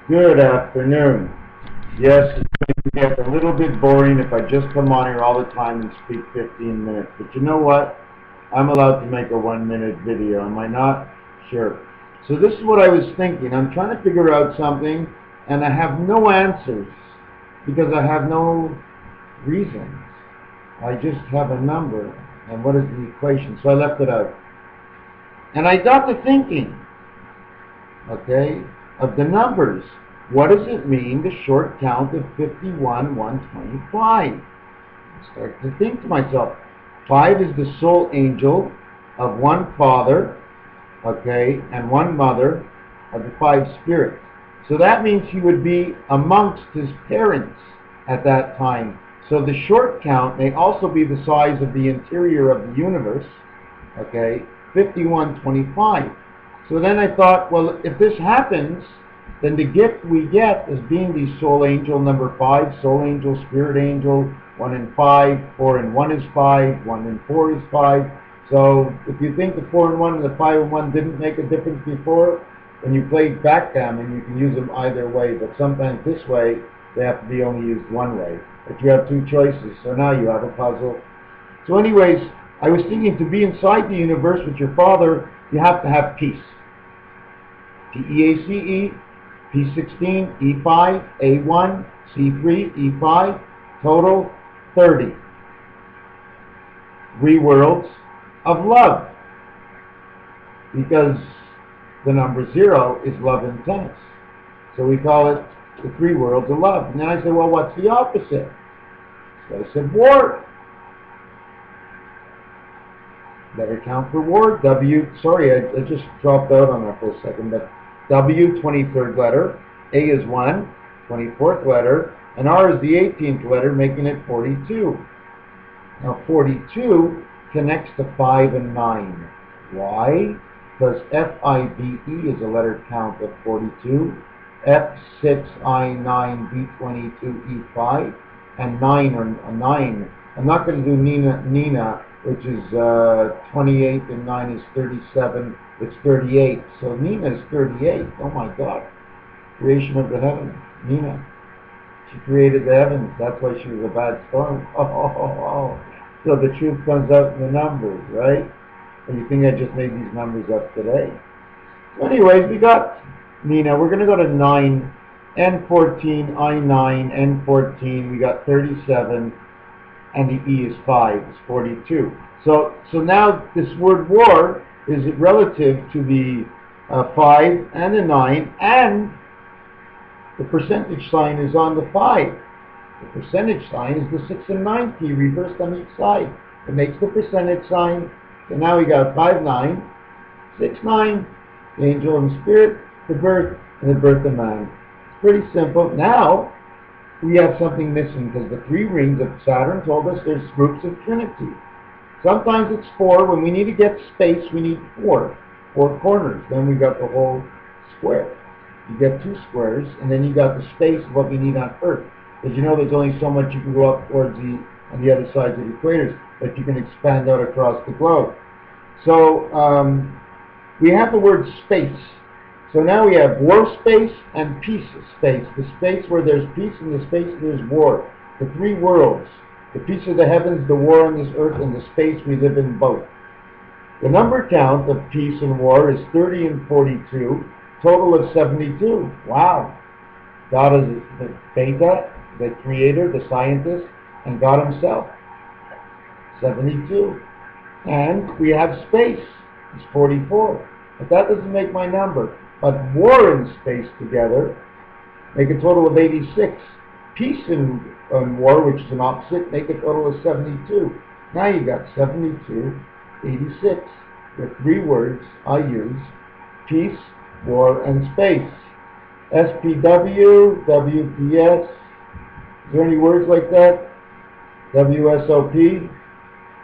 Good afternoon. Yes, it's going to get a little bit boring if I just come on here all the time and speak 15 minutes. But you know what? I'm allowed to make a 1-minute video, am I not? Sure. So this is what I was thinking. I'm trying to figure out something, and I have no answers because I have no reasons. I just have a number, and what is the equation? So I left it out. And I got to thinking, okay, of the numbers. What does it mean, the short count of 51, 125? I start to think to myself, 5 is the sole angel of one father, okay, and one mother of the 5 spirits. So that means he would be amongst his parents at that time. So the short count may also be the size of the interior of the universe, okay, 5125. So then I thought, well, if this happens, then the gift we get is being the soul angel number 5, soul angel, spirit angel, 1 and 5, 4 and 1 is 5, 1 and 4 is 5. So if you think the 4 and 1 and the 5 and 1 didn't make a difference before, then you played backgammon, you can use them either way, but sometimes this way, they have to be only used one way. But you have 2 choices, so now you have a puzzle. So anyways, I was thinking to be inside the universe with your father, you have to have peace. P-E-A-C-E, P16, E5, A1, C3, E5, total 30. 3 worlds of love. Because the number 0 is love and tennis. So we call it the 3 worlds of love. And then I said, well, what's the opposite? So I said, war. Letter count for war, W, sorry, I just dropped out on that for a second, but W, 23rd letter, A is 1, 24th letter, and R is the 18th letter, making it 42. Now 42 connects to 5 and 9. Why? Because F-I-B-E is a letter count of 42, F6-I-9, B22, E5, and 9 or 9. I'm not going to do Nina, which is 28, and 9 is 37, it's 38. So Nina is 38. Oh my God. Creation of the heavens. Nina. She created the heavens. That's why she was a bad storm. Oh. So the truth comes out in the numbers, right? And you think I just made these numbers up today? So anyways, we got Nina. We're going to go to 9, N14, I9, N14. We got 37. And the E is 5, it's 42. So now this word war is relative to the 5 and the 9, and the percentage sign is on the 5. The percentage sign is the 6 and 9 key reversed on each side. It makes the percentage sign. So now we got 5, 9, 6, 9, the angel and spirit, the birth, and the birth of man. It's pretty simple. Now, we have something missing because the 3 rings of Saturn told us there's groups of Trinity. Sometimes it's 4. When we need to get space, we need 4 corners. Then we got the whole square. You get 2 squares, and then you got the space of what we need on Earth. Because you know there's only so much you can go up towards on the other sides of the equators, but you can expand out across the globe. So we have the word space. So now we have war space and peace space. The space where there's peace and the space where there's war. The 3 worlds. The peace of the heavens, the war on this earth, and the space we live in both. The number count of peace and war is 30 and 42. Total of 72. Wow. God is the Beta, the creator, the scientist, and God himself. 72. And we have space. It's 44. But that doesn't make my number. But war and space together make a total of 86. Peace and war, which is an opposite, make a total of 72. Now you got 72, 86. The 3 words I use: peace, war, and space. SPW, WPS. Is there any words like that? WSOP,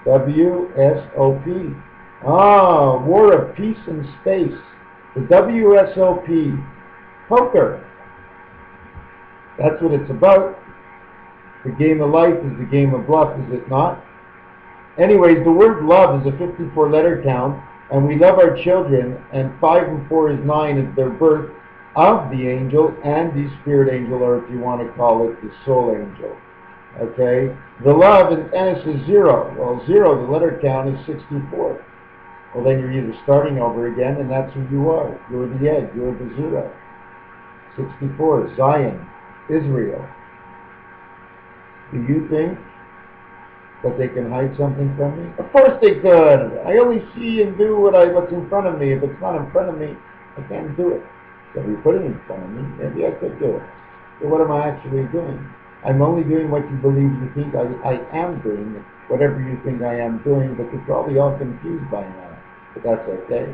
WSOP. Ah, war of peace and space. The WSOP, poker. That's what it's about. The game of life is the game of bluff, is it not? Anyways, the word love is a 54-letter count, and we love our children, and 5 and 4 is 9 at their birth, of the angel and the spirit angel, or if you want to call it the soul angel. Okay? The love in Ennis is 0. Well, 0, the letter count is 64. Well, then you're either starting over again, and that's who you are. You're the egg. You're the 0. 64, Zion, Israel. Do you think that they can hide something from me? Of course they could. I only see and do what's in front of me. If it's not in front of me, I can't do it. So if you put it in front of me, maybe I could do it. So what am I actually doing? I'm only doing what you believe you think I am doing, whatever you think I am doing, but you're probably all confused by now. But that's okay.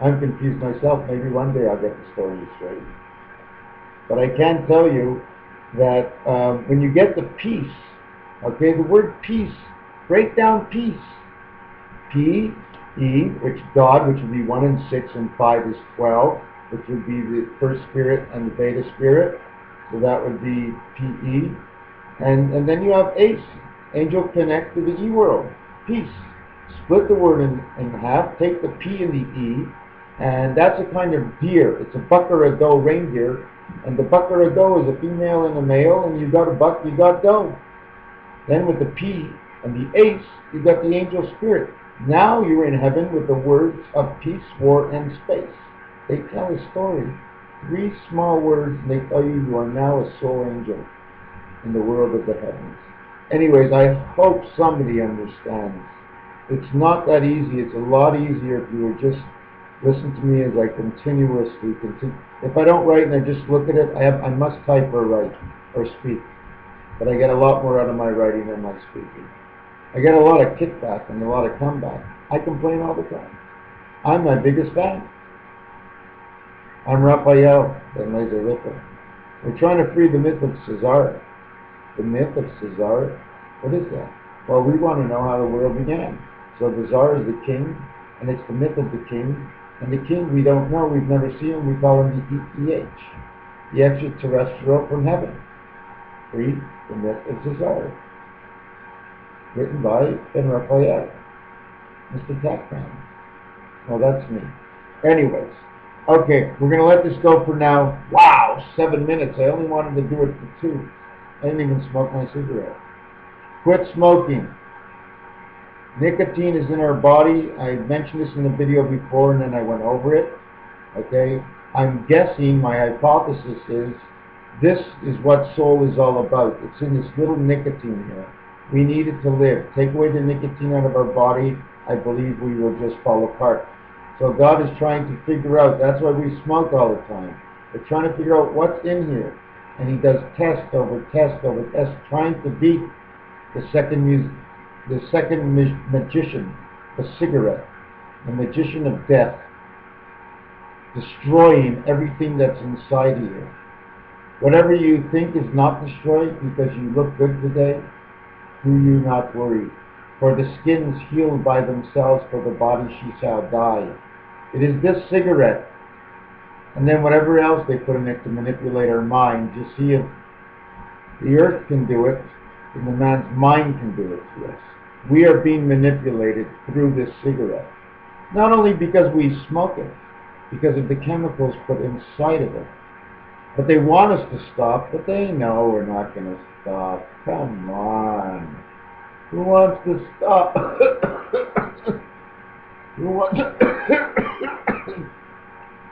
I'm confused myself. Maybe one day I'll get the story straight. But I can tell you that when you get the peace, okay, the word peace, break down peace. P-E, which God, which would be 1 and 6 and 5 is 12, which would be the first spirit and the beta spirit. So that would be P-E. And then you have ace, angel connect to the E world, peace. Split the word in half, take the P and the E, and that's a kind of deer. It's a buck or a doe reindeer, and the buck or a doe is a female and a male, and you got a buck, you got doe. Then with the P and the ace, you got the angel spirit. Now you're in heaven with the words of peace, war, and space. They tell a story. 3 small words, and they tell you are now a soul angel in the world of the heavens. Anyways, I hope somebody understands. It's not that easy. It's a lot easier if you would just listen to me as I continuously continue. If I don't write and I just look at it, I must type or write or speak. But I get a lot more out of my writing than my speaking. I get a lot of kickback and a lot of comeback. I complain all the time. I'm my biggest fan. I'm Raphael, then Laser Ripple. We're trying to free the myth of Cesare. The myth of Cesare? What is that? Well, we want to know how the world began. So the Tsar is the king, and it's the myth of the king. And the king we don't know, we've never seen him, we call him the ETH, the extraterrestrial from heaven. Read the myth of Cesare. Written by Ben Raphael, MrTacpans's. Well, that's me. Anyways, okay, we're going to let this go for now. Wow, 7 minutes. I only wanted to do it for 2. I didn't even smoke my cigarette. Quit smoking. Nicotine is in our body. I mentioned this in the video before and then I went over it. Okay? I'm guessing, my hypothesis is, this is what soul is all about. It's in this little nicotine here. We need it to live. Take away the nicotine out of our body, I believe we will just fall apart. So God is trying to figure out, that's why we smoke all the time. We're trying to figure out what's in here. And he does test over test over test, trying to beat the second magician, the cigarette, the magician of death, destroying everything that's inside here. Whatever you think is not destroyed because you look good today, do you not worry, for the skins healed by themselves, for the body she shall die. It is this cigarette, and then whatever else they put in it to manipulate our mind. You see, if the earth can do it, then the man's mind can do it to us. We are being manipulated through this cigarette. Not only because we smoke it, because of the chemicals put inside of it. But they want us to stop, but they know we're not going to stop. Come on. Who wants to stop? Who wants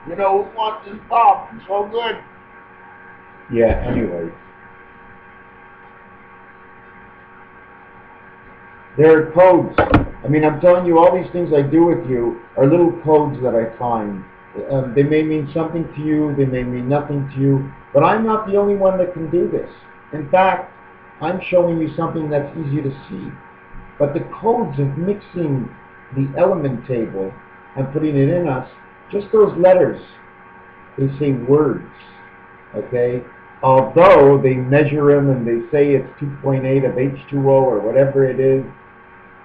you know, who wants to stop? It's so good. Yeah, anyways. There are codes. I mean, I'm telling you, all these things I do with you are little codes that I find. They may mean something to you, they may mean nothing to you, but I'm not the only one that can do this. In fact, I'm showing you something that's easy to see. But the codes of mixing the element table and putting it in us, just those letters, they say words, okay? Although they measure them and they say it's 2.8 of H2O or whatever it is,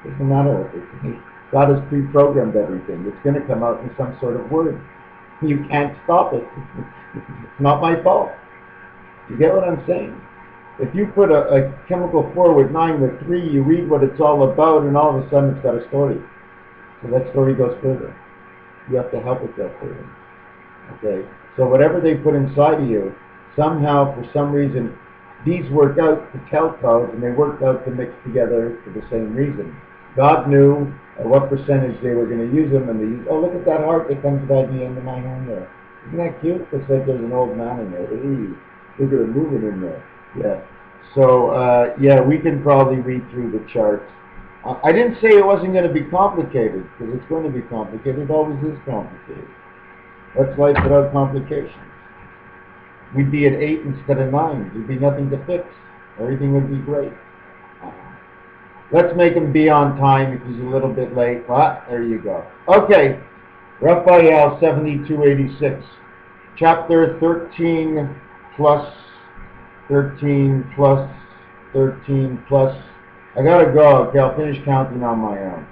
doesn't matter. God has pre-programmed everything. It's going to come out in some sort of word. You can't stop it. It's not my fault. You get what I'm saying? If you put a chemical 4 with 9 with 3, you read what it's all about, and all of a sudden it's got a story. So that story goes further. You have to help it go further. Okay? So whatever they put inside of you, somehow, for some reason, these work out to tell codes, and they work out to mix together for the same reason. God knew at what percentage they were going to use them, and they used, oh, look at that heart that comes by the end of my hand there. Isn't that cute? Looks like there's an old man in there. Ooh, look at it moving in there. Yeah. So, yeah, we can probably read through the charts. I didn't say it wasn't going to be complicated, because it's going to be complicated. It always is complicated. What's life without complications? We'd be at 8 instead of 9. There'd be nothing to fix. Everything would be great. Let's make him be on time if he's a little bit late. Ah, there you go. Okay, Raphael 7286. Chapter 13 plus 13 plus 13 plus. I gotta go. Okay, I'll finish counting on my own.